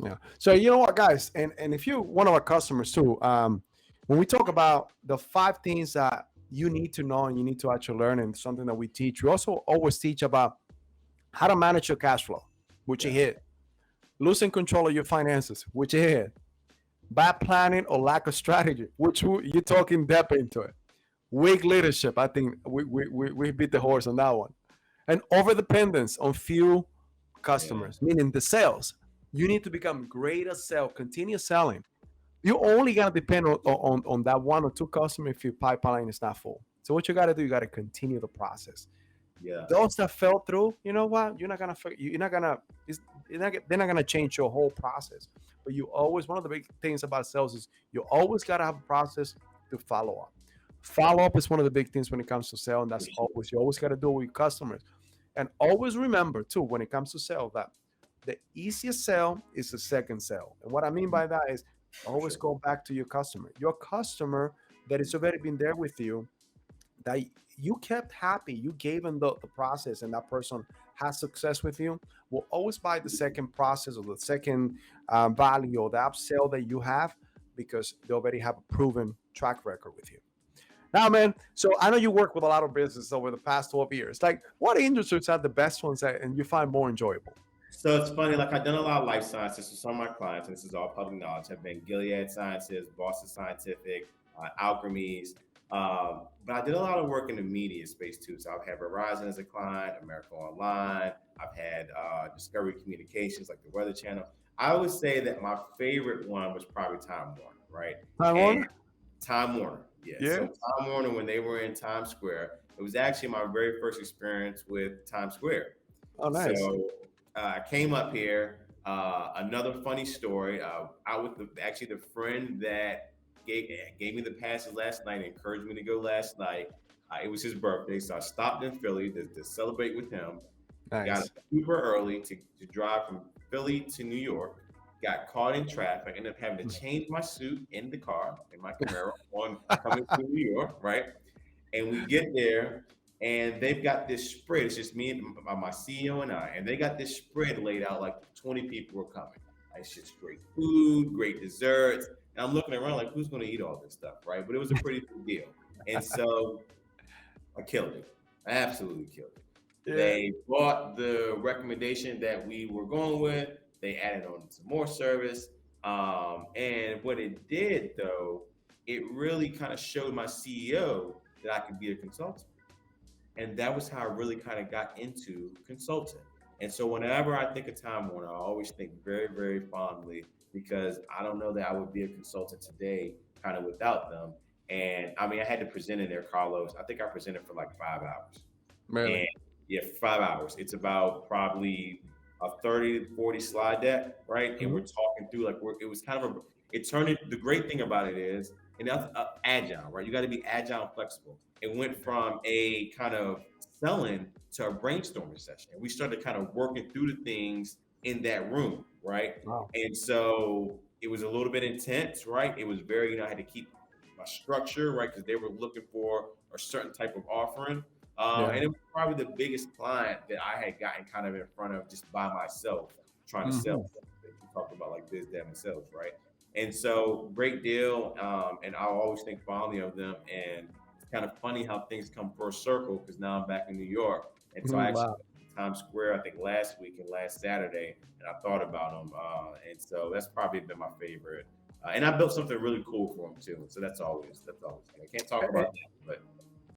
Yeah. So you know what, guys, and if you're one of our customers too, when we talk about the five things that you need to know and you need to actually learn, and something that we teach, we also always teach about how to manage your cash flow, which you Yeah. hit, losing control of your finances, which you hit, bad planning or lack of strategy, which you talk in depth into it, weak leadership. I think we beat the horse on that one, and over dependence on few Yeah. customers, meaning the sales. You need to become great at sell, continue selling. You only gotta depend on that one or two customers if your pipeline is not full. So what you gotta do, you gotta continue the process. Yeah. Those that fell through, you know what? You're not gonna. They're not gonna change your whole process. But you always, one of the big things about sales is you always gotta have a process to follow up. Follow up is one of the big things when it comes to sale, and For that's sure. always, you always gotta do it with your customers. And always remember too, when it comes to sale, that the easiest sale is the second sale. And what I mean by that is For always sure. go back to your customer that has already been there with you, that you kept happy, you gave them the process, and that person has success with you, will always buy the second process or the second value or the upsell that you have, because they already have a proven track record with you. Now, man, so I know you work with a lot of businesses over the past 12 years. Like, what industries are the best ones that, and you find more enjoyable? So it's funny, like I've done a lot of life sciences. So some of my clients, and this is all public knowledge, have been Gilead Sciences, Boston Scientific, Alchemies. But I did a lot of work in the media space too. So I've had Verizon as a client, America Online. I've had Discovery Communications, like the Weather Channel. I would say that my favorite one was probably Time Warner, right? Time And Warner? Time Warner, yes. Yeah. So Time Warner, when they were in Times Square, it was actually my very first experience with Times Square. Oh, nice. So I came up here. Another funny story. I was actually the friend that gave me the passes last night, encouraged me to go last night. It was his birthday, so I stopped in Philly to celebrate with him. Got up Nice. super early to drive from Philly to New York. Got caught in traffic. Ended up having to change my suit in the car in my Camaro on coming to New York, right? And we get there, and they've got this spread. It's just me and my CEO and I, and they got this spread laid out like 20 people were coming. Like, it's just great food, great desserts. And I'm looking around like, who's going to eat all this stuff, right? But it was a pretty big deal. And so I killed it. I absolutely killed it. Yeah. They bought the recommendation that we were going with. They added on some more service. And what it did, though, it really kind of showed my CEO that I could be a consultant. And that was how I really kind of got into consulting. And so whenever I think of Time Warner, I always think very, very fondly, because I don't know that I would be a consultant today kind of without them. And I mean, I had to present in there, Carlos. I think I presented for like 5 hours. Really. And yeah, 5 hours. It's about probably a 30 to 40 slide deck, right? And we're Mhm. talking through like it was kind of it turned it, the great thing about it is, and that's agile, right? You got to be agile and flexible. It went from a kind of selling to a brainstorming session. And we started kind of working through the things in that room, right? Wow. And so it was a little bit intense, right? It was very, I had to keep my structure, right? Because they were looking for a certain type of offering. Yeah. And it was probably the biggest client that I had gotten kind of in front of just by myself trying to sell Hmm. something. We talked about like biz dev and sales, right? And so great deal. And I always think fondly of them. And it's kind of funny how things come full circle, because now I'm back in New York. And so I actually Wow. went to Times Square, I think last week and last Saturday, and I thought about them. And so that's probably been my favorite. And I built something really cool for them too. So that's always good. I can't talk Eh, eh, about that, but